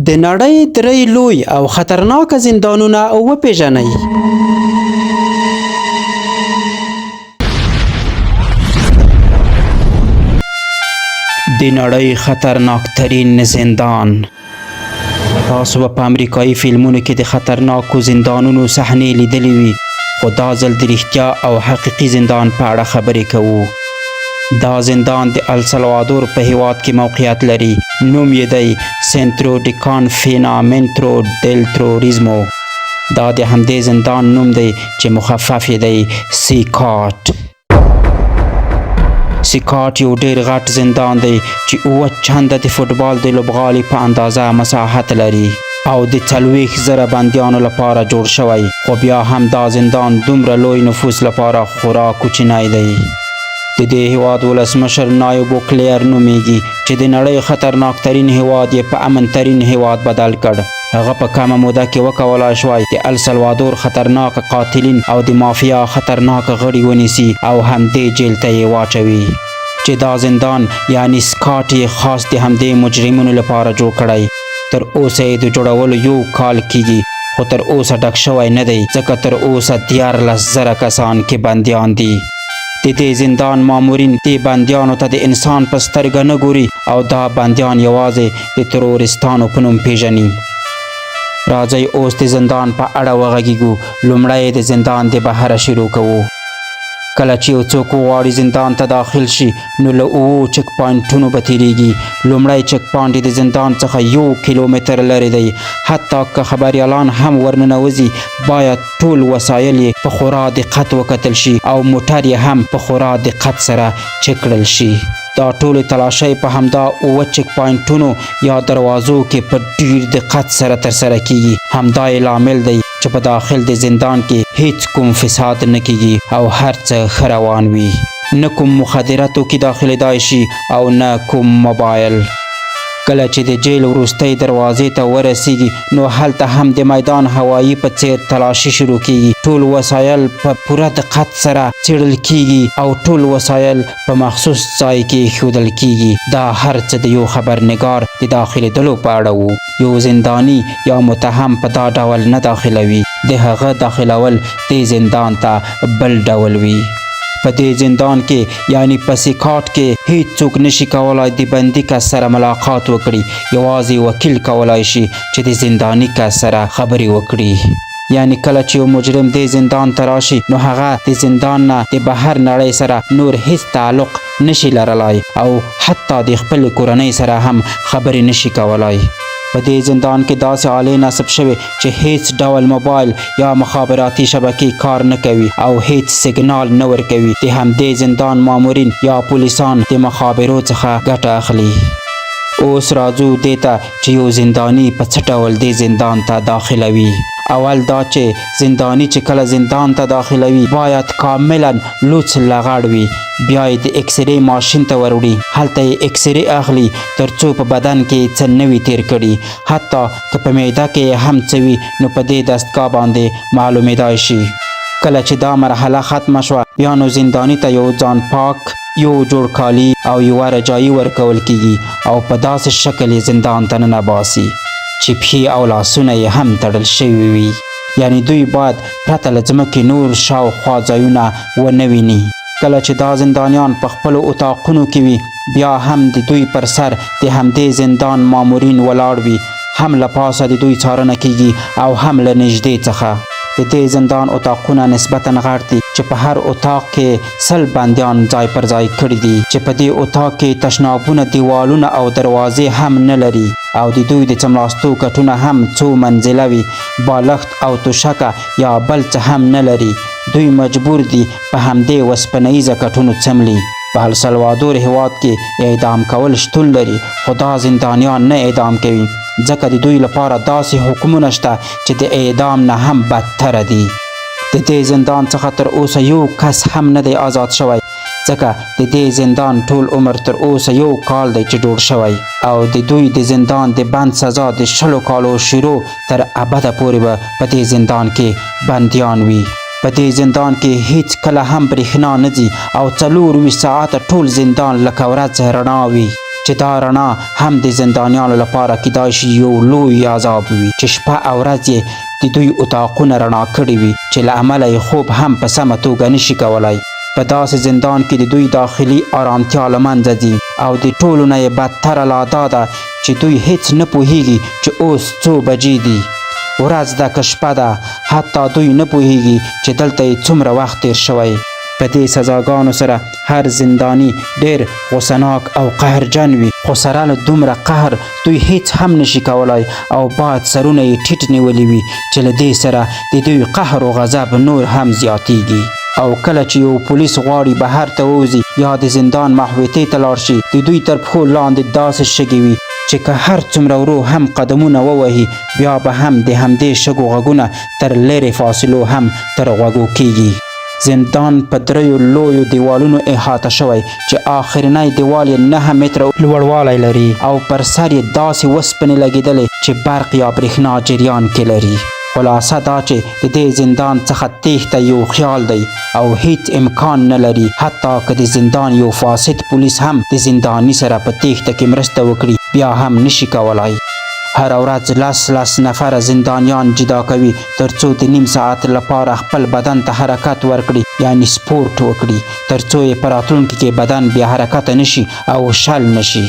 د نړۍ درې لوی او خطرناک زندانونه وپیژنئ. د نړۍ خطرناک ترین زندان. تاسو په امریکایي فلمونو کې د خطرناکو زندانونو صحنې لیدلې وي، خو دا ځل د رښتیا او حقیقي زندان په اړه خبرې کوو. دا زندان د السلوادور په هیواد کې موقعیت لري. نوم یې دی سنترو ډی کانفینامنتو دل تروریزمو. دا د همدې زندان نوم دی چې مخفف یې دی سیکاټ. سیکاټ یو ډیر غټ زندان دی چې اوه چنده د فوټبال د لوبغالي په اندازه مساحت لري او د 40,000 بندیانو لپاره جوړ شوی، خو بیا هم دا زندان دومره لوی نفوس لپاره خورا کوچنی دی. د دې هیواد ولسمشر نایب بوکلیر نومیږي چې د نړۍ خطرناک ترین هیواد یې په امن ترین هیواد بدل کړ. هغه په کمه موده کې وکولای شوی د السلوادور خطرناک قاتلین او د مافیا خطرناک غړي ونیسي او همدې جیل ته یې واچوي. چې دا زندان یعنی سکاټ یې خاص د همدې مجرمینو لپاره جوړ کړی. تر اوسه یې د جوړولو 1 کال کیږي، خو تر اوسه ډک شوی نه دی، ځکه تر اوسه 14,000 کسان کې بندیان دي. د دې زندان مامورین دې بندیانو ته د انسان په سترګه نه ګوري او دا بندیان یوازې د ترورستانو په نوم پیژني. راځئ اوس د زندان په اړه وغږیږو. لومړی د زندان د بهره شروع کوو. کله چې یو څوک وغواړي زندان ته داخل شي نو له 7 چک پوینټونو به تیریږي. لومړی چک پوینټ د زندان څخه 1 کیلومتر لرې دی. حتی که خبریالان هم ورننوځي باید ټول وسایل یې په خورا دقت وکتل شي او موټر یې هم په خورا دقت سره چک کړل شي. دا ټول تلاشۍ په همدا 7 چک پوینټونو یا دروازو کې په ډیر دقت سره ترسره کیږي. همدا یې لامل دی چې په داخل د زندان کې هیڅ کوم فساد نه کیږي او هر څه ښه روان وي. نه کوم مخدره توکي داخلیدای شي او نه کوم موبایل. کله چې د جیل وروستۍ دروازې ته ورسیږي نو هلته هم د میدان هوایی په څیر تلاشي شروع کیږي. ټول وسایل په پوره دقت سره څیړل کیږي او ټول وسایل په مخصوص ځای کې ایښودل کیږي. دا هر څه د یو خبرنګار د داخلېدلو په اړه وو. یو زنداني یا متهم په دا ډول نه داخلوي، د هغه داخلول دې زندان ته بل ډول وي. په دې زندان کې یعنی په سیکاټ کې هیڅ څوک نشي کولای د بندي کس سره ملاقات وکړي. یوازې وکیل کولای شي چې د زنداني کس سره خبرې وکړي. یعنی کله چې یو مجرم دې زندان ته راشي نو هغه د زندان نه د بهر نړۍ سره نور هیڅ تعلق نشي لرلای او حتی د خپل کورنۍ سره هم خبرې نشي کولای. په دې زندان کې داسې آلې نصب شوې چې هیڅ ډول موبایل یا مخابراتي شبکې کار نه کوي او هیڅ سیګنال نه ورکوي. د همدې زندان مامورین یا پولیسان د مخابرو څخه ګټه اخلي. اوس راځو دې ته چې یو زنداني په څه ډول دې زندان ته داخلوي. اول دا چې زنداني چې کله زندان ته داخلوي باید کاملا لوڅ لغړ وي. بیا یې د اکسرې ماشین ته وروړي. هلته یې اکسرې اخلي تر څو په بدن کې څه نه وي تیر کړي. حتی که په معده کې هم څه وي نو په دې دستګاه باندې معلومېدای شي. کله چې دا مرحله ختمه شوه بیا نو زنداني ته یو ځان پاک، یو جوړ کالي او یوه رجایي ورکول کیږي او په داسې شکل یې زندان ته ننباسي چې پښې او لاسونه یې هم تړل شوي وي. یعنی دوی باید پرته له ځمکې نور شاوخوا ځایونه ونه ویني. کله چې دا زندانیان په خپلو اتاقونو کې وي بیا هم د دوی پر سر د همدې زندان مامورین ولاړ وي. هم له پاسه د دوی څارنه کیږي او هم له نږدې څخه. د دې زندان اتاقونه نسبتاً غټ دي چې په هر اتاق کې 100 بندیان ځای پر ځای کړي دي چې په دې اتاق کې تشنابونه، دیوالونه او دروازې هم نه لري او د دوی د څملاستو کټونه هم 2 منزله وي. بالښت او توشکه یا بل څه هم نه لري. دوی مجبور دي په همدې وسپنیزه کټونو څملي. په السلوادور هیواد کې اعدام کول شتون لري، خو دا زندانیان نه اعدام کوي ځکه د دوی لپاره داسې حکمونه شته چې د اعدام نه هم بدتره دي. د دې زندان څخه تر اوسه 1 کس هم نه دی آزاد شوی ځکه د دې زندان ټول عمر تر اوسه 1 کال دی چې جوړ شوی او د دوی د زندان د بند سزا د 20 کالو شروع تر ابده پورې به په دې زندان کې بندیان وي. په دې زندان کې هیڅ کله هم برېښنا نه ځي او 24 ساعته ټول زندان لکه ورځ رڼا وي. چې دا رڼا هم د زندانیانو لپاره کیدای شي یو لوی عذاب وي چې شپه او ورځ یې د دوی اتاقونه رڼا کړي وي چې له امله یې خوب هم په سمه توګه نشي کولی. په داسې زندان کې د دوی داخلي آرامتیا له منځه ځي او د ټولو نه یې بدتره لا دا ده چې دوی هیڅ نه پوهیږي چې اوس څو بجې دي، ورځ ده که شپه ده، حتی دوی نه پوهیږي چې دلته یې څومره وخت تیر شوی. په دې سزاګانو سره هر زندانی ډېر غوسناک او قهرجن وي، خو سره له دومره قهر دوی هیڅ هم نشي کولای او باید سرونه یې ټیټ نیولي وي چې له دې سره د دوی قهر و غضب نور هم زیاتیږي. او کله چې یو پولیس غواړي بهر ته ووځي یا د زندان محوطې ته لاړ شي، د دوی تر پښو لاندې داسې شګې وي چې که هر څومره ورو هم قدمونه ووهي بیا به هم د همدې شګو غږونه تر لرې فاصلو هم تر غوږو کیږي. زندان په 3 لویو دیوالونو احاطه شوی چې آخرنی دیوال یې 9 متره لوړوالی لري او پر سر یې داسې وسپنې لګېدلې چې برق یا برېښنا جریان کې لري. خلاصه دا چې د دې زندان څخه تیښته یو خیال دی او هیڅ امکان نه لري، حتی که د زندان یو فاسد پولیس هم د زنداني سره په تیښته کې مرسته وکړي بیا هم نشي کولای. هر ورځ 10 نفره زندانیان جدا کوي ترڅو د نیم ساعت لپاره خپل بدن ته حرکت ورکړي، یعنی سپورت وکړي، ترڅو یې په راتلونکي کې بدن بیا حرکت نشي او شل نشي.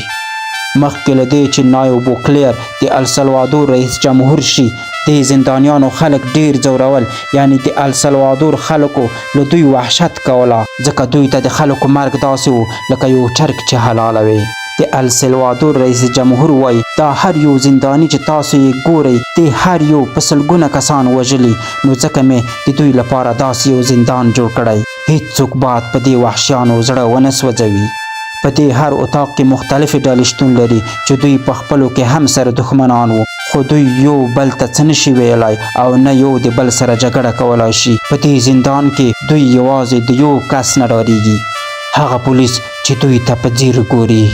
مخکې له دې چې نایب بوکلیر د السلوادور رئیس جمهور شي، د زندانیانو خلک ډیر ځورول، یعنی د السلوادور خلکو له دوی وحشت کوله ځکه دوی ته د خلکو مرګ داسې و لکه یو چرګ چې حلالوي. د السلوادور رئیس جمهور وایي دا هر یو زندانی چې تاسو یې ګورئ د هر یو په سلګونه کسان وژلي، نو ځکه مې د دوی لپاره داسې یو زندان جوړ کړی. هیڅوک باید په دې وحشیانو زړه ونه سوځوي. په دې هر اتاق کې مختلفې ډلې شتون لري چې دوی په خپلو کې هم سره دښمنان وو، خو دوی یو بل ته څه نشي ویلی او نه یو د بل سره جګړه کولی شي. په دې زندان کې دوی یوازې د یو کس نه ډارېږي، هغه پولیس چې دوی ته په ځیر ګوري.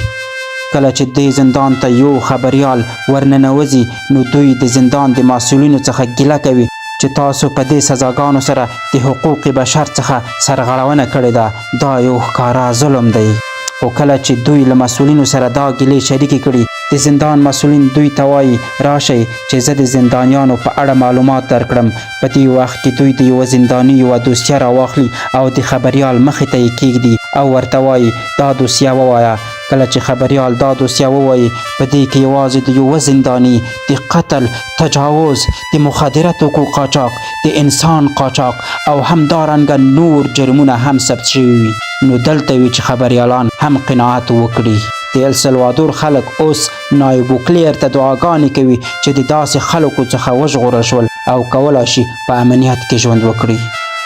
کله چې دې زندان ته یو خبریال ورننوځي نو دوی د زندان د مسؤلینو څخه ګیله کوي چې تاسو په دې سزاګانو سره د حقوق بشر څخه سرغړونه کړې ده، دا یو ښکاره ظلم دی. خو کله چې دوی له مسؤلینو سره دا ګیلې شریکې کړي، د زندان مسؤلین دوی ته وایي راشئ چې زه د زندانیانو په اړه معلومات درکړم. په دې وخت کې دوی د یوه زنداني یوه دوسیه راواخلي او د خبریال مخې ته یې کیږدي او ورته وایي دا دوسیه ووایه. کله چې خبریال دا دوسیه ووایي، په دې کې یوازې د یوه زنداني د قتل، تجاوز، د مخدره توکو قاچاق، د انسان قاچاق او همدارنګه نور جرمونه هم ثبت شوي وي. نو دلته وي چې خبریالان هم قناعت وکړي. د السلوادور خلک اوس نایب بوکلیر ته دعاګانې کوي چې د داسې خلکو څخه وژغورل شول او کولی شي په امنیت کې ژوند وکړي.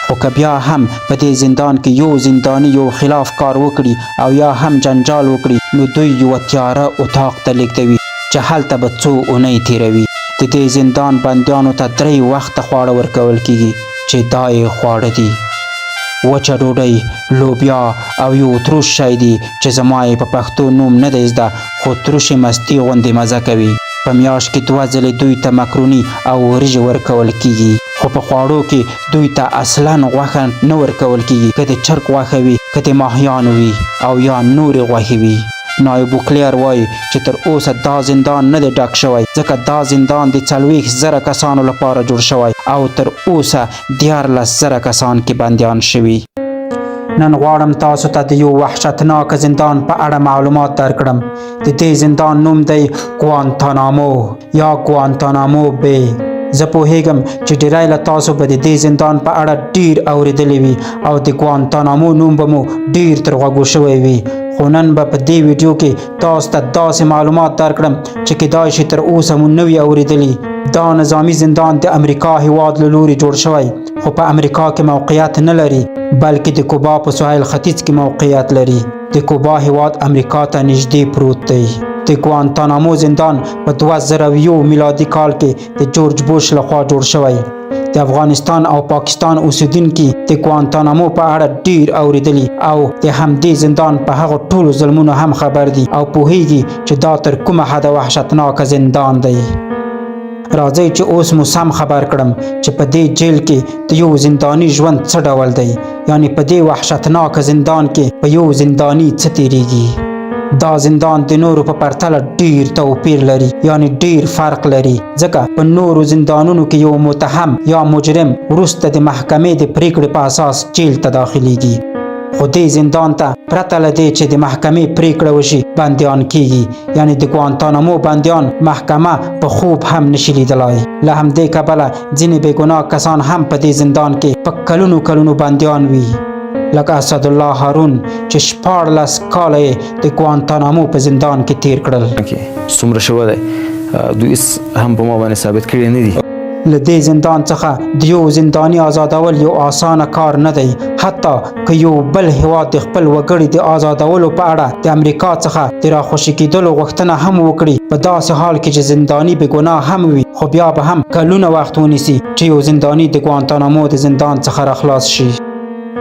خو که بیا هم په دې زندان کې یو زنداني یو خلاف کار وکړي او یا هم جنجال وکړي، نو دوی یوه تیاره اتاق ته لیږدوي چې هلته به څو اونۍ تیروي. د دې زندان بندیانو ته 3 وخته خواړه ورکول کیږي چې دا یې خواړه دي: وچه ډوډۍ، لوبیا او یو تروش شی دی چې زما یې په پښتو نوم نه دی زده، خو تروشې مستې غوندې مزه کوي. په میاشت کې 2 ځلې دوی ته مکروني او وریژې ورکول کیږي. خو په خواړو کې دوی ته اصلا غوښه نه ورکول کیږي، که د چرګ غوښه وي، که د ماهیانو وي او یا نورې غوښې وي. نایب بوکلیر وایي چې تر اوسه دا زندان نه دی ډک شوی ځکه دا زندان د 40,000 کسانو لپاره جوړ شوی او تر اوسه 14,000 کسان کې بندیان شوي. نن غواړم تاسو ته د یو وحشتناک زندان په اړه معلومات درکړم. د دې زندان نوم دی ګوانتانامو یا ګوانتانامو بی. زه پوهیږم چې ډیری له تاسو به د دې زندان په اړه ډیر اوریدلی وي او د ګوانتانامو نوم به مو ډیر تر غوږو شوی وي، خو نن به په دې ویډیو کې تاسو ته داسې معلومات درکړم چې کیدای شي تر اوسه مو نه وي اوریدلی. دا نظامي زندان د امریکا هیواد له لوري جوړ شوی، خو په امریکا کې موقعیت نه لري بلکې د کوبا په ساحل ختیځ کې موقعیت لري. د کوبا هیواد امریکا ته نږدې پروت دی. د ګوانتانامو زندان په 2001 میلادي کال کې د جورج بوش لخوا جوړ شوی. د افغانستان او پاکستان اوسیدونکي د ګوانتانامو په اړه ډیر اوریدلی او د همدې زندان په هغو ټولو ظلمونو هم خبر دي او پوهیږي چې دا تر کومه حده وحشتناک زندان دی. راځئ چې اوس مو سم خبر کړم چې په دې جیل کې د یو زنداني ژوند څه ډول دی، یعنی په دې وحشتناک زندان کې په یو زنداني څه تیریږي. دا زندان د نورو په پرتله ډیر توپیر لري، یعنی ډیر فرق لري، ځکه په نورو زندانونو کې یو متهم یا مجرم وروسته د محکمې د پریکړې په اساس جیل ته داخلیږي، خو دې زندان ته پرته له دې چې د محکمې پریکړه وشي بندیان کیږي، یعنی د ګوانتانامو بندیان محکمه په خوب هم نشي لیدلای. له همدې کبله ځینې بېګناه کسان هم په دې زندان کې په کلونو بندیان وي، لکه اسدالله هارون چې 14 کاله یې د ګوانتانامو په زندان کې تیر کړل. څومره شوی دی دوی هم په ما باندې ثابت کړي نه دي. له دې زندان څخه د یو زنداني آزادول یو آسانه کار نه دی، حتی که یو بل هیواد د خپل وګړي د آزادولو په اړه د امریکا څخه د راخوشي کېدلو غوښتنه هم وکړي، په داسې حال کې چې زنداني بېګناه هم وي، خو بیا به هم کلونه وخت ونیسي چې یو زنداني د ګوانتانامو د زندان څخه راخلاص شي.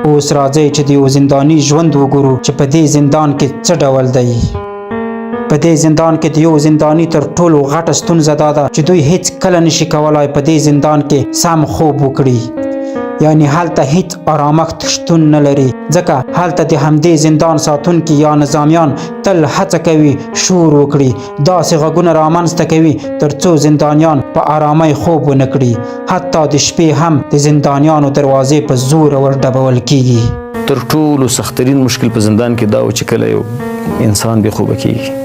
اوس راځئ چې د یو زنداني ژوند وګورو چې په دې زندان کې څه ډول دی. په دې زندان کې د یو زنداني تر ټولو غټه ستونزه دا ده چې دوی هیڅ کله نشي کولای په دې زندان کې سم خوب وکړي، یعنی هلته هیڅ آرامښت شتون نه لري، ځکه هلته د همدې زندان ساتونکي یا نظامیان تل هڅه کوي شور وکړي، داسې غږونه رامنځته کوي تر څو زندانیان په آرامۍ خوب ونه کړي، حتی د شپې هم د زندانیانو دروازې په زور ورډبول کیږي. تر ټولو سخترین مشکل په زندان کې دا و چې کله یو انسان بې خوبه کیږي.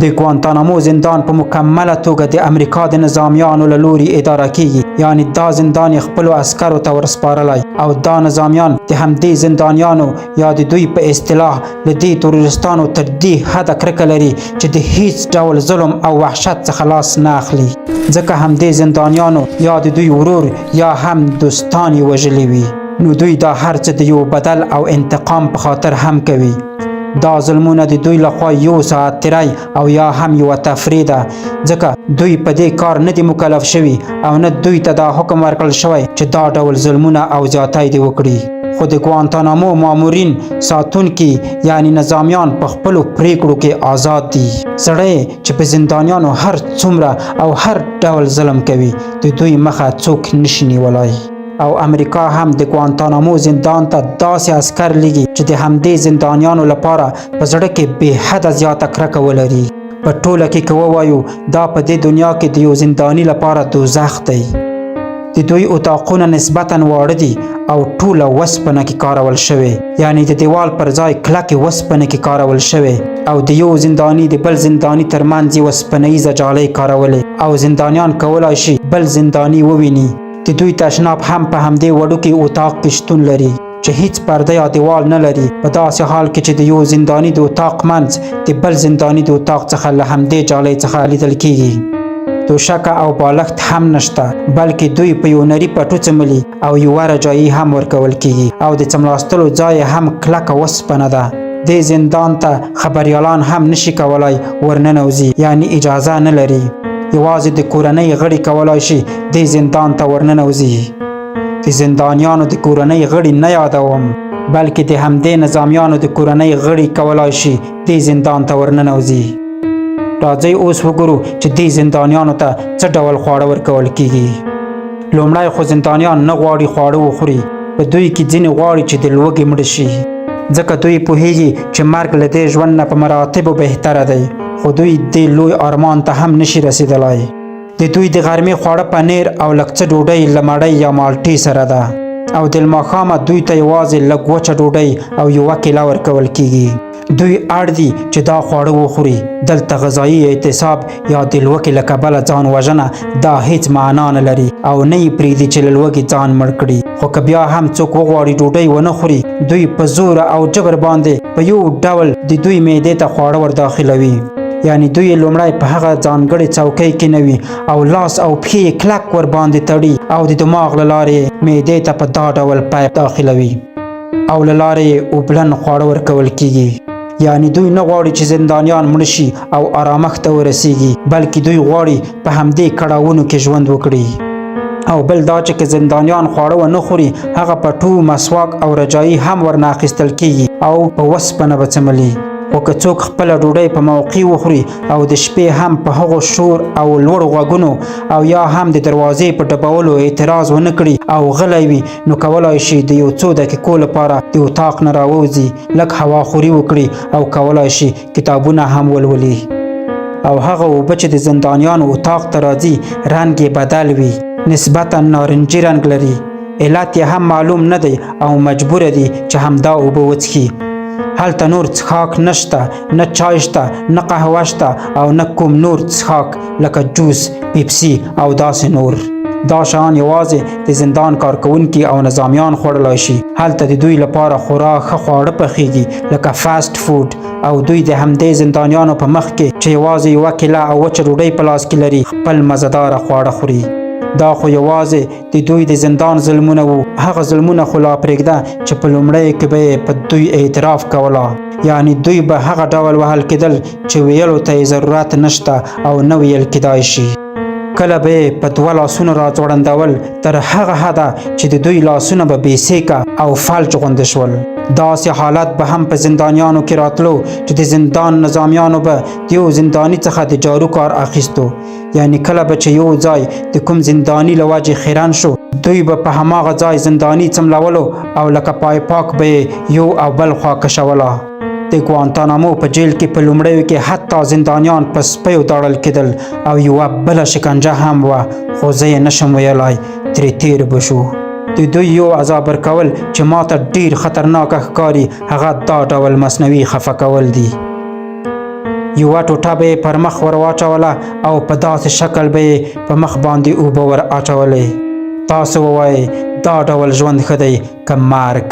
د ګوانتانامو زندان په مکمله توګه د امریکا د نظامیانو له لوري اداره کیږي، یعنی دا زندان خپلو عسکرو ته ورسپارلی او دا نظامیان د همدې زندانیانو یا د دوی په اصطلاح له دې تروریستانو تر دې حده کرکه لري چې د هیڅ ډول ظلم او وحشت څخه لاس نه اخلي، ځکه همدې زندانیانو یا د دوی ورور یا هم دوستان یې وژلي وي، نو دوی دا هر څه د یو بدل او انتقام په خاطر هم کوي. دا ظلمونه د دوی لخوا یو ساعت تیری او یا هم یو تفریح ده، ځکه دوی په دې کار نه دي مکلف شوي او نه دوی ته دا حکم ورکړل شوی چې دا ډول ظلمونه او زیاتی دې وکړي، خو د ګوانتانامو مامورین ساتونکي یعنی نظامیان په خپلو پریکړو کې آزاد دي. سړی چې په زندانیانو هر څومره او هر ډول ظلم کوي د دوی مخه څوک نشي نیولی، او امریکا هم د ګوانتانامو زندان ته داسې عسکر لیږي چې د همدې زندانیانو لپاره په زړه کې بې حده زیاته کرکه ولري. په ټوله کې که ووایو دا په دې دنیا کې د یو زنداني لپاره دوزخ دی. د دوی اتاقونه نسبتاً واړه دي او ټوله وسپنه کې کارول شوې، یعنی د دیوال پر ځای کلکې وسپنې کې کارول شوې، او د یو زنداني د بل زنداني ترمنځ یې وسپنیزه جالۍ کارولې، او زندانیان کولی شي بل زنداني وویني. د دوی تشناب هم په همدې وړوکي اتاق کې شتون لري چې هیڅ پرده یا دیوال نه لري، په داسې حال کې چې د یو زنداني د اتاق منځ د بل زنداني د اتاق څخه له همدې جالۍ څخه لیدل کیږي. توشکه او بالښت هم نشته، بلکې دوی په یو نري پټو څملي او یوه رجایي هم ورکول کیږي، او د څملاستلو ځای هم کلکه وسپنه ده. دې زندان ته خبریالان هم نشي کولای ورننوځي، یعنی اجازه نه لري، یوازې د کورنۍ غړي کولای شي دې زندان ته ورننوځي. د زندانیانو د کورنۍ غړي نه یادوم، بلکې د همدې نظامیانو د کورنۍ غړي کولای شي دې زندان ته ورننوځي. راځئ اوس وګورو چې دې زندانیانو ته څه ډول خواړه ورکول کیږي. لومړی خو زندانیان نه غواړي خواړه وخوري، په دوی کې ځینې غواړي چې د لوږې مړه شي، ځکه دوی پوهیږي چې مرګ له دې ژوند نه په مراتبو بهتره دی، خو دوی دې لوی آرمان ته هم نشي رسیدلی. د دوی د غرمې خواړه پنیر او لږ څه ډوډۍ له مړۍ یا مالټې سره ده، او د لماښامه دوی ته یوازې لږ وچه ډوډۍ او یوه کیله ورکول کیږي. دوی اړ دي چې دا خواړه وخوري. دلته غذایي اعتصاب یا د لوږې له کبله ځان وژنه دا هیڅ معنا نه لري او نه یې پرېږدي چې له لوږې ځان مړ کړي، خو که بیا هم څوک وغواړي ډوډۍ ونه خوري، دوی په زور او جبر باندې په یو ډول د دوی معدې ته خواړه ور داخلوي، یعنی دوی لومړی په هغه ځانګړې څوکۍ کې نه وي او لاس او پښې یې کلک ور باندې تړي او د دماغ له لارې معدې ته په دا ډول پایپ داخلوي او له لارې یې اوبلن خواړه ورکول کیږي. یعنی دوی نه غواړي چې زندانیان مړه شي او آرامښت ته ورسیږي، بلکې دوی غواړي په همدې کړاوونو کې ژوند وکړي. او بل دا چې که زندانیان خواړه ونه خوري، هغه پټو، مسواک او رجایي هم ورنه اخیستل کیږي او په وسپنه به څملي. خو که څوک خپله ډوډۍ په موقع وخوري او د شپې هم په هغو شور او لوړ غوږونو او یا هم د دروازې په ډبولو اعتراض ونه کړي او غلی وي، نو کولی شي د یو څو دقیقو لپاره د اتاق نه راووځي، لږ هواخوري وکړي او کولی شي کتابونه هم ولولي. او هغه اوبه چې د زندانیانو اتاق ته راځي رنګ یې بدل وي، نسبتا نارنجي رنګ لري. علت یې هم معلوم نه دی او مجبوره دي چې همدا اوبه وڅښي. هلته نور څښاک نشته، نه چای شته، نه قهوه شته او نه کوم نور څښاک لکه جوس، پیپسي او داسې نور. دا شیان یوازې د زندان کارکوونکي او نظامیان خوړلی شي. هلته د دوی لپاره خورا ښه خواړه پخیږي لکه فاسټ فوډ، او دوی د همدې زندانیانو په مخ کې چې یوازې یوه کیله او وچه ډوډۍ په لاس کې لري خپل مزهداره خواړه خوري. دا خو یوازې د دوی د زندان ظلمونه وو. هغه ظلمونه خو لا پرېږده چې په لومړیو کې به یې په دوی اعتراف کوله، یعنی دوی به هغه ډول وهل کېدل چې ویلو ته یې ضرورت نشته او نه ویل کېدای شي. کله به یې په دوه لاسونو راځوړندول تر هغه حده چې د دوی لاسونه به بېسیکه او فلج غوندې شول. داسې حالت به هم په زندانیانو کې راتلو چې د زندان نظامیانو به د یو زنداني څخه د جارو کار اخیستو، یعنی کله به چې یو ځای د کوم زنداني له وجې خیرن شو، دوی به په هماغه ځای زنداني څملولو او لکه پای پاک به یو او بل خوا کشوله. د ګوانتانامو په جیل کې په لومړیو کې حتی زندانیان په سپیو تړل کېدل او یوه بله شکنجه هم وه، خو زه یې نشم ویلی، ترې تیر به شو. د دوی یو عذاب ورکول چې ماته ډیر خطرناکه ښکاري هغه دا ډول مصنوعي خفه کول دي. یوه ټوټه به یې پر مخ ور واچوله او په داسې شکل به یې په مخ باندې اوبه ور اچولې. تاسو ووایئ دا ډول ژوند ښه دی که مرګ؟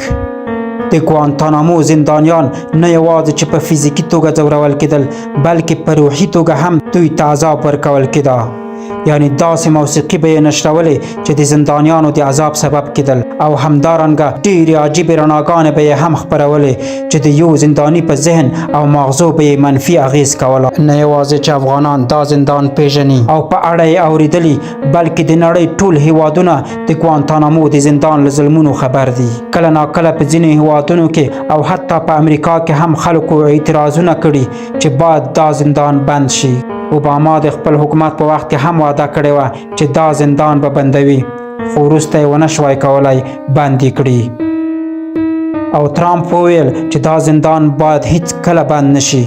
د ګوانتانامو زندانیان نه یوازې چې په فزیکي توګه ځورول کېدل بلکې په روحي توګه هم دوی ته عذاب ورکول کېده. یعنی داسې موسیقي به یې نشرولې چې د زندانیانو د عذاب سبب کېدل، او همدارنګه ډېرې عجیبې رڼاګانې به یې هم خپرولې چې د یو زنداني په ذهن او ماغزو به یې منفي اغیز کوله. نه یوازې چې افغانان دا زندان پیژني او په اړه یې اورېدلي، بلکې د نړۍ ټول هیوادونه د ګوانتانامو د زندان له ظلمونو خبر دي. کله ناکله په ځینې هیوادونو کې او حتی په امریکا کې هم خلکو اعتراضونه کړي چې باید دا زندان بند شي. اوباما د خپل حکومت په وخت کې هم وعده کړې وه چې دا زندان به بندوي، خو وروسته یې ونه شوای کولی بند یې کړي. او ترامپ وویل چې دا زندان باید هیڅ کله بند نشي.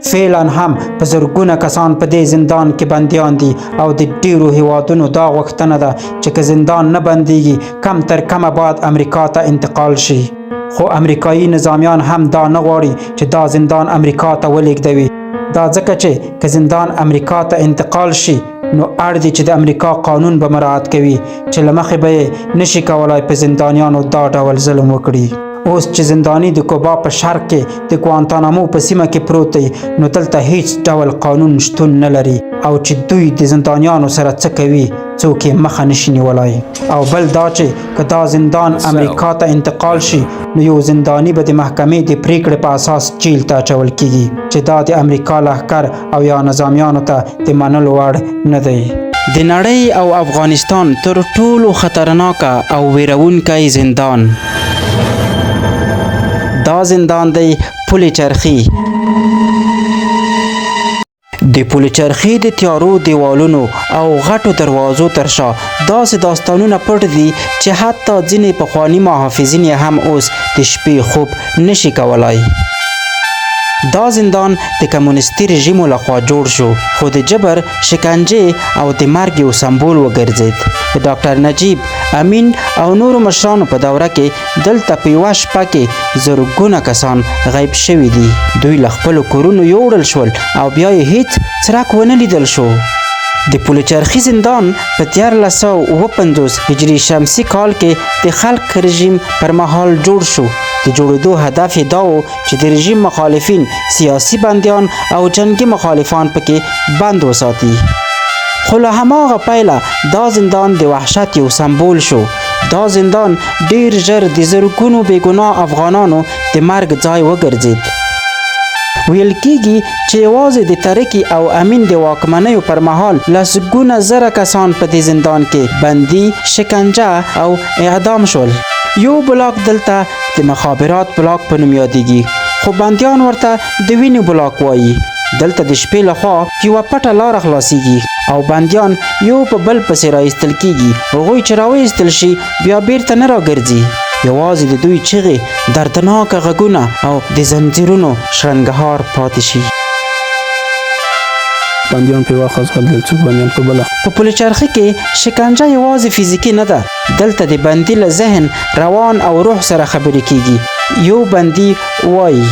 فعلا هم په زرګونه کسان په دې زندان کې بندیان دي او د ډیرو هیوادونو دا غوښتنه ده چې که زندان نه بندیږي کم تر کمه باید امریکا ته انتقال شي. خو امریکایي نظامیان هم دا نه غواړي چې دا زندان امریکا ته ولېږدوي. دا ځکه چې که زندان امریکا ته انتقال شي نو اړ دي چې د امریکا قانون به مراعات کوي چې له مخې به یې نشي کولی په زندانیانو دا ډول ظلم وکړي. اوس چې زنداني د کوبا په شرق کې د ګوانتانامو په سیمه کې پروت دی، نو دلته هیڅ ډول قانون شتون نه لري او چې دوی د زندانیانو سره څه کوي څوک یې مخه نشي نیولی. او بل دا چې که دا زندان امریکا ته انتقال شي نو یو زنداني به د محکمې د پریکړې په اساس جیل ته اچول کیږي چې دا د امریکا لښکر او یا نظامیانو ته د منلو وړ نه دی. د نړۍ او افغانستان تر ټولو خطرناکه او ویرونکی زندان، دا زندان دی پل چرخي. د پل چرخي د تیارو دیوالونو او غټو دروازو تر شا داسې داستانونه پټ دي چې حتی ځینې پخواني محافظین یې هم اوس د شپې خوب نشي کولای. دا زندان د کمونیستي رژیمو لخوا جوړ شو، خو د جبر، شکنجې او د مرګ یو سمبول وګرځید. د ډاکټر نجیب، امین او نورو مشرانو په دوره کې دلته په یوه شپه کې زرګونه کسان غیب شوي دي. دوی له خپلو کورونو یوړل شول او بیا یې هیڅ څرک ونه لیدل شو. د پل چرخي زندان په 1350 هجري شمسي کال کې د خلق رژیم پر مهال جوړ شو. د جوړېدو هدف یې دا و چې د رژیم مخالفین، سیاسي بندیان او جنگي مخالفان پکې بند وساتي. خو له هماغه پیله دا زندان د وحشت یو سمبول شو. دا زندان ډیر ژر د زرګونو بېګناه افغانانو د مرګ ځای وګرځید. ویل کېږي چې یوازې د ترکي او امین د واکمنیو پر مهال لسګونه زره کسان په دې زندان کې بندي، شکنجه او اعدام شول. یو بلاک دلته د مخابرات بلاک په نوم یادېږي، خو بندیان ورته د وینې بلاک وایي. دلته د شپې لخوا یوه پټه لاره خلاصیږي او بندیان یو په بل پسې راایستل کیږي. هغوی چې راوایستل شي بیا بیرته نه راګرځي. یوازې د دوی چغې، دردناکه غږونه او د زنځیرونو شرنګهار پاتې شي. بندیان په یوه خاص بدل څوک بندیان په بله. په پلچرخي کې شکنجه یوازې فزیکي نه ده. دلته د بندي له ذهن، روان او روح سره خبرې کیږي. یو بندي وایي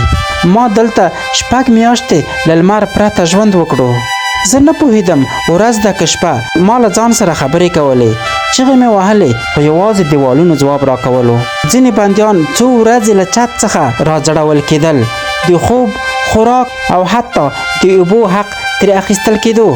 ما دلته 6 میاشتې له لمر پرته ژوند وکړو. زه نه پوهېدم ورځ ده که شپه. ما له ځان سره خبرې کولې، چغې مې وهلې، خو یوازې دیوالونو ځواب راکولو. ځینې بندیان څو ورځې له چت څخه راځړول کېدل. د خوب، خوراک او حتی د اوبو حق ترې اخیستل کېدو.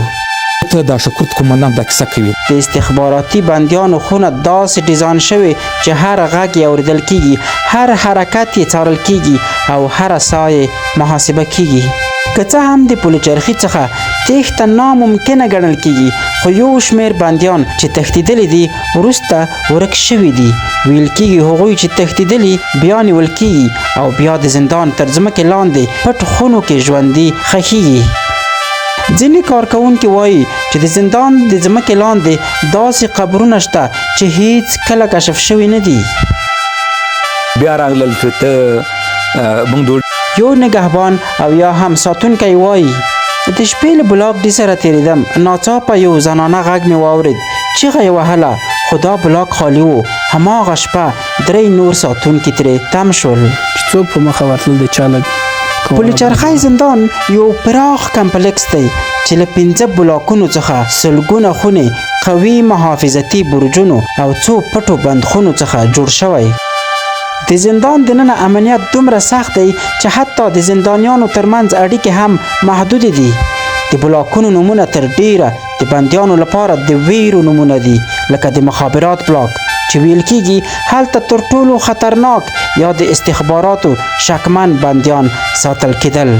ته دا شکورت قومندان دا کیسه کوي. د استخباراتي بندیانو خونه داسې ډیزاین شوی چې هر غږ یې اورېدل کیږي، هر حرکت یې څارل کیږي او هر ساه یې محاسبه کیږي. که څه هم د پلچرخي څخه تېښته ناممکنه ګڼل کیږي، خو یو شمېر بندیان چې تښتېدلي دي وروسته ورک شوي دي. ویل کیږي هغوی چې تښتېدلي بیا نیول کیږي او بیا د زندان تر ځمکې لاندې پټ خونو کې ژوندي ښخیږي. ځینې کارکوونکي وایي چې د زندان د ځمکې لاندې داسې قبرونه شته چې هیڅ کله کشف شوي نه دي. بیا راغلل چې ته موږ یو نگهبان او یا هم ساتونکی وایي د شپې له بلاک ډي سره تېرېدم، ناڅاپه یو زنانه غږ مې واورېد، چیغه یې وهله، خو دا بلاک خالي و. هماغه شپه 3 نور ساتونکي ترې تم شول. چې څوک په مخه ورتلل د چا لګي. پلچرخی زندان یو پراخ کمپلیکس دی چې له 5 بلاکونو څخه سلګونه خونې، قوي محافظتي برجونو او څو پټو بندخونو څخه جوړ شوی. د زندان دننه امنیت دومره سخت دی چې حتی د زندانیانو ترمنځ اړیکې هم محدود دي. د بلاکونو نومونه تر ډیره د بندیانو لپاره د ویرو نومونه دي، لکه د مخابرات بلاک چې ویل کیږي هلته تر ټولو خطرناک یا د استخباراتو شکمن بندیان ساتل کېدل.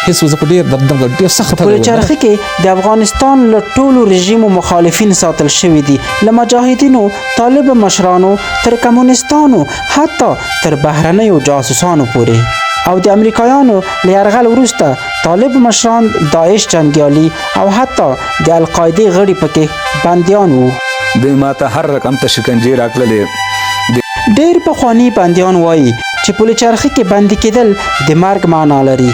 هیڅ زه په ډېر سخت په پلچرخي کې د افغانستان له ټولو رژیمو مخالفین ساتل شوي دي، له مجاهدینو، طالب مشرانو تر کمونیستانو، حتی تر بهرنیو جاسوسانو پورې. او د امریکایانو له یرغل وروسته طالب مشران، داعش جنګیالي او حتی د القاعدې غړي پکې بندیان وو. دوی ماته هر رقم ته شکنجې راکړلې. ډېر پخواني بندیان وایي چې پلچرخي کې بندي کېدل د مرګ معنا لري.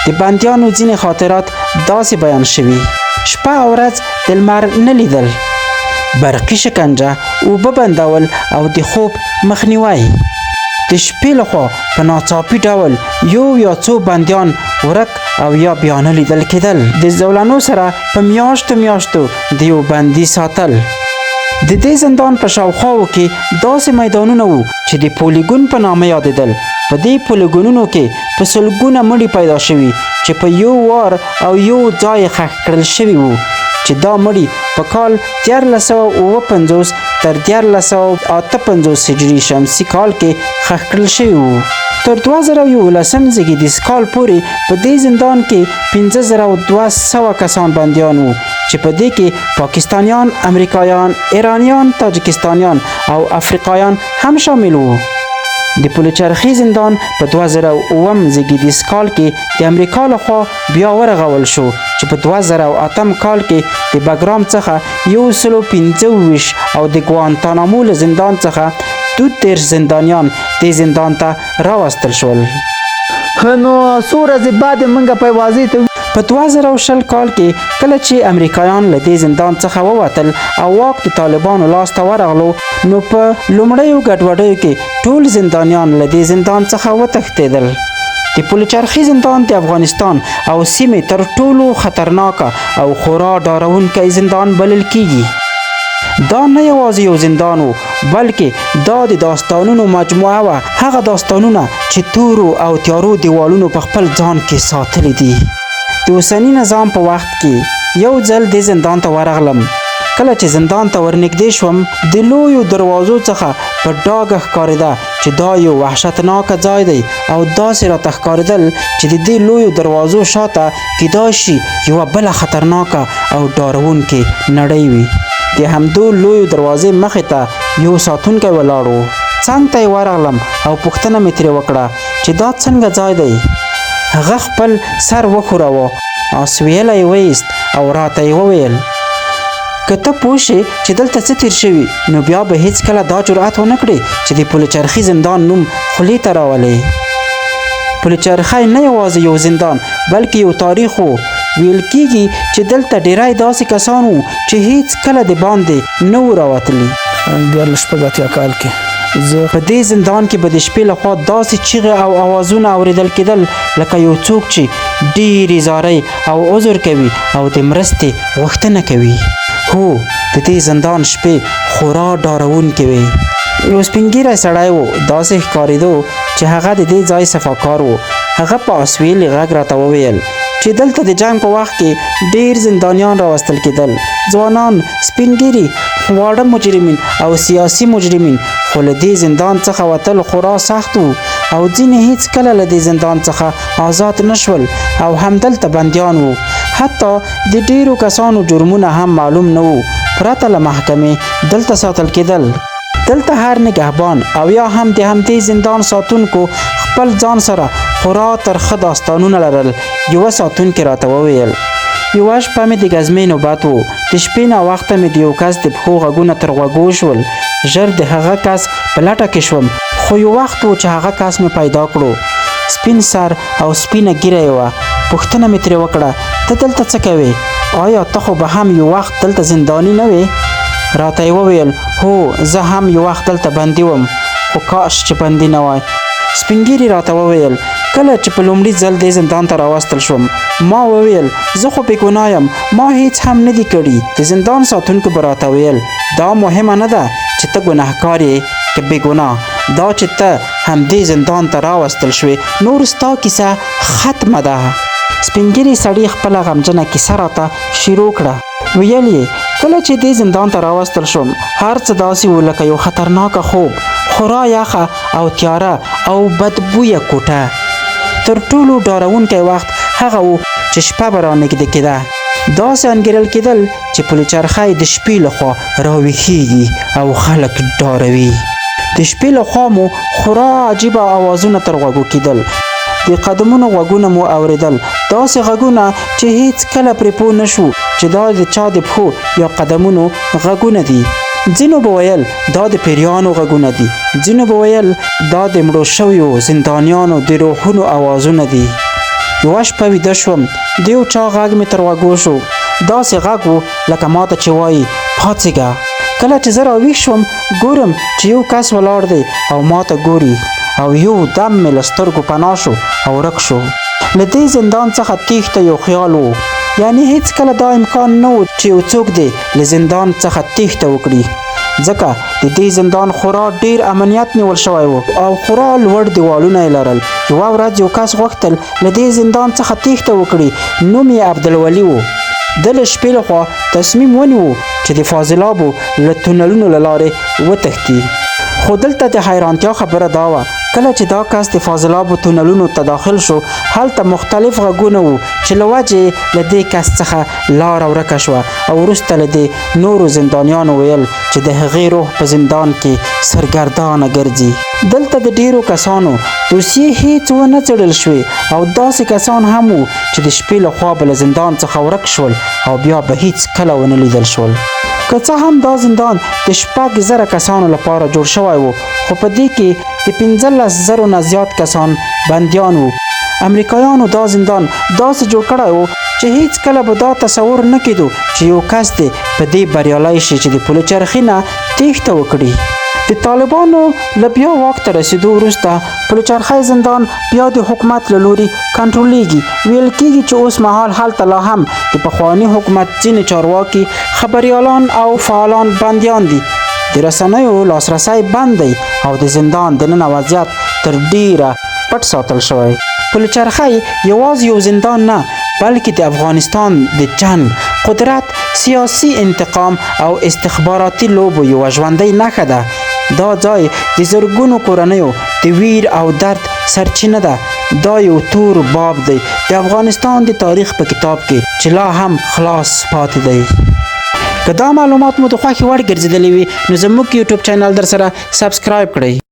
د بندیانو ځینې خاطرات داسې بیان شوي: شپه او ورځ د لمر نه لیدل، برقي شکنجه، اوبه بندول او د خوب مخنیوی. د شپې لخوا په ناڅاپي ډول یو یا څو بندیان ورک او یا بیا نه لیدل کېدل. د زولنو سره په میاشتو د یو بندي ساتل. د دې زندان په شاوخواو کې داسې میدانونه وو چې د پولیګون په نامه یادېدل. په دې پولیګونونو کې په سلګونه مړي پیدا شوي چې په یو وار او یو ځای ښخ کړل شوي وو، چې دا مړي په کال 1359 تر 1358 هجري شمسي کال کې ښخ کړل شوي وو. تر 2011 زیږدیز کال پورې په دې زندان کې 15200 کسان بندیان وو، چې په دې کې پاکستانیان، امریکایان، ایرانیان، تاجکستانیان او افریقایان هم شامل وو. د پلچرخي زندان په 2009 زیږدیز کال کې د امریکا لخوا بیا ورغول شو، چې په 2008 کال کې د بګرام څخه 125 او د ګوانتانامو له زندان څخه 32 زندانیان دې زندان ته راوستل شول. نو څو ورځې بعد موږ په واضح ته په 2020 کال کې کله چې امریکایان له دې زندان څخه ووتل او واک د طالبانو لاس ته ورغلو، نو په لومړیو ګډوډیو کې ټول زندانیان له دې زندان څخه وتښتېدل. د پلچرخي زندان د افغانستان او سیمې تر ټولو خطرناکه او خورا ډارونکی زندان بلل کیږي. دا نه یوازې یو زندان و، بلکې دا د داستانونو مجموعه وه، هغه داستانونه چې تورو او تیارو دیوالونو په خپل ځان کې ساتلی دي. د اوسني نظام په وخت کې یو ځل دې زندان ته ورغلم. کله چې زندان ته ورنږدې شوم، د لویو دروازو څخه په ډاګه ښکارېده چې دا یو وحشتناکه ځای دی، او داسې راته ښکارېدل چې د دې لویو دروازو شاته کیدای شي یوه بله خطرناکه او ډارونکې نړۍ وي. د همدو لویو دروازې مخې ته یو ساتونکی ولاړ و. څنګ ته یې ورغلم او پوښتنه مې ترې وکړه چې دا څنګه ځای دی. هغه خپل سر وښوراوه او سویلی یې ویست او راته یې وویل که ته پوه شې چې دلته څه تیر شوي نو بیا به هیڅکله دا جرأت ونه کړې چې د پلچرخي زندان نوم خولې ته راولې. پلچرخی نه یوازې یو زندان بلکې یو تاریخ و. ویل کیږي چې دلته ډیری داسې کسان وو چې هیڅکله د باندې نه وو راوتلي. 1480 کال کې زه په دې زندان کې به د شپې لخوا داسې چیغې او اوازونه اوریدل کېدل لکه یو څوک چې ډېرې زارۍ او عذر کوي او د مرستې غوښتنه کوي. هو د دې زندان شپې خورا ډارونکې وې. یو سپین ږیری سړی و، داسې ښکارېدو چې هغه د دې ځای صفاکار و. هغه په اسویلي غږ راته وویل چې دلته د جنګ په وخت کې ډېر زندانیان راوستل کېدل، ځوانان، سپین ږیري، واړه مجرمین او سیاسي مجرمین، خو له دې زندان څخه وتل خورا سخت و او ځینې هیڅکله له دې زندان څخه آزاد نه شول او همدلته بندیان وو. حتی د ډېرو کسانو جرمونه هم معلوم نه وو، پرته له محکمې دلته ساتل کېدل. دلته هر نگهبان او یا هم د همدې زندان ساتونکو خپل ځان سره خورا ترخه داستانونه لرل. یوه ساتونکي راته وویل یوه شپه مې د ګزمې نوبت و. د شپې ناوخته مې د یو کس د پښو غږونه تر غوږو شول. ژر د هغه کس په لټه کې شوم، خو یو وخت و چې هغه کس مې پیدا کړو. سپین سر او سپینه ږیره یې وه. پوښتنه مې ترې وکړه ته دلته څه کوې؟ آیا ته خو به هم یو وخت دلته زنداني نه وې؟ راته یې وویل هو زه هم یو وخت دلته بندي وم، خو کاش چې بندي نه وای. سپین ږیري راته وویل کله چې په لومړي ځل دې زندان ته راوستل شوم ما وویل زه خو بې ګناه یم، ما هیڅ هم نه دي کړي. د زندان ساتونکو به راته ویل دا مهمه نه ده چې ته ګناهکار یې که بې ګناه، دا چې ته همدې زندان ته راوستل شوې نور ستا کیسه ختمه ده. سپین ږیري سړي خپله غمجنه کیسه راته شروع کړه. ویل یې کله چې دې زندان ته راوستل شوم هر څه داسې و لکه یو خطرناکه خوب، خورا یخه او تیاره او بدبویه کوټه. تر ټولو ډارونکی وخت هغه و چې شپه به رانږدې کېده. داسې انګېرل کېدل چې پلچرخی د شپې لخوا راویښېږي او خلک ډاروي. د شپې لخوا مو خورا عجیبه اوازونه تر غوږو کېدل. د قدمونو غوږونه مو اورېدل، داسې غږونه چې هیڅکله پرې پوه نه شو چې دا د چا د پښو یا قدمونو غږونه دي. ځینو به ویل دا د پیریانو غږونه دي، ځینو به ویل دا د مړو شویو زندانیانو د روحونو اوازونه دي. یوه شپه ویده شوم، د یو چا غږ مې تر غوږو شو. داسې غږ و لکه ماته چې وایي پاڅېږه. کله چې زه راویښ شوم ګورم چې یو کس ولاړ دی او ماته ګوري او یو دم مې له سترګو پناه شو او ورک شو. له دې زندان څخه تېښته یو خیال و، یعنی هیڅکله دا امکان نه و چې یو څوک دی له زندان څخه تېښته وکړي، ځکه د دې زندان خورا ډیر امنیت نیول شوی و او خورا لوړ دیوالونه یې لرل. یوه ورځ یو کس غوښتل له دې زندان څخه تېښته وکړي، نوم یې عبدالولي و. د له شپې لخوا تصمیم ونیو چې د فاضلابو له تونلونو له لارې وتښتي. خو دلته د حیرانتیا خبره دا وه کله چې دا کس د فاضلابو تونلونو ته داخل شو هلته مختلف غږونه وو چې له وجې له دې کس څخه لاره ورکه شوه او وروسته له دې نورو زندانیانو ویل چې د هغې روح په زندان کې سرګردانه ګرځي. دلته د ډیرو کسانو دوسیې هیڅ ونه څېړل شوې او داسې کسان هم وو چې د شپې لخوا به له زندان څخه ورک شول او بیا به هیڅ کله ونه لیدل شول. که څه هم دا زندان د 6,000 کسانو لپاره جوړ شوی و، خو په دې کې د 15,000 نه زیات کسان بندیان وو. امریکایانو دا زندان داسې جوړ کړی و چې هیڅ کله به دا تصور نه کېدو چې یو کس دی په دې بریالی شي چې د پلچرخي نه تېښته وکړي. د طالبانو له بیا واک ته رسېدو وروسته پلچرخی زندان بیا د حکومت له لوري کنټرولېږي. ویل کېږي چې اوس مهال هلته لا هم د پخواني حکومت ځینې چارواکي، خبریالان او فعالان بندیان دي. د رسنیو لاسرسی بند دی او د زندان دننه وضعیت تر ډیره پټ ساتل شوی. پلچرخی یوازې یو زندان نه بلکې د افغانستان د جنگ، قدرت، سیاسي انتقام او استخباراتي لوبو یوه ژوندۍ نښه ده. دا ځای د زرګونو کورنیو د ویر او درد سرچینه ده. دا یو تور باب دی د افغانستان د تاریخ په کتاب کې چې لا هم خلاص پاتې دی. که دا معلومات مو د خوښې وړ ګرځېدلی وي نو زموږ یوټیوب چینل در سره سبسکرایب کړئ.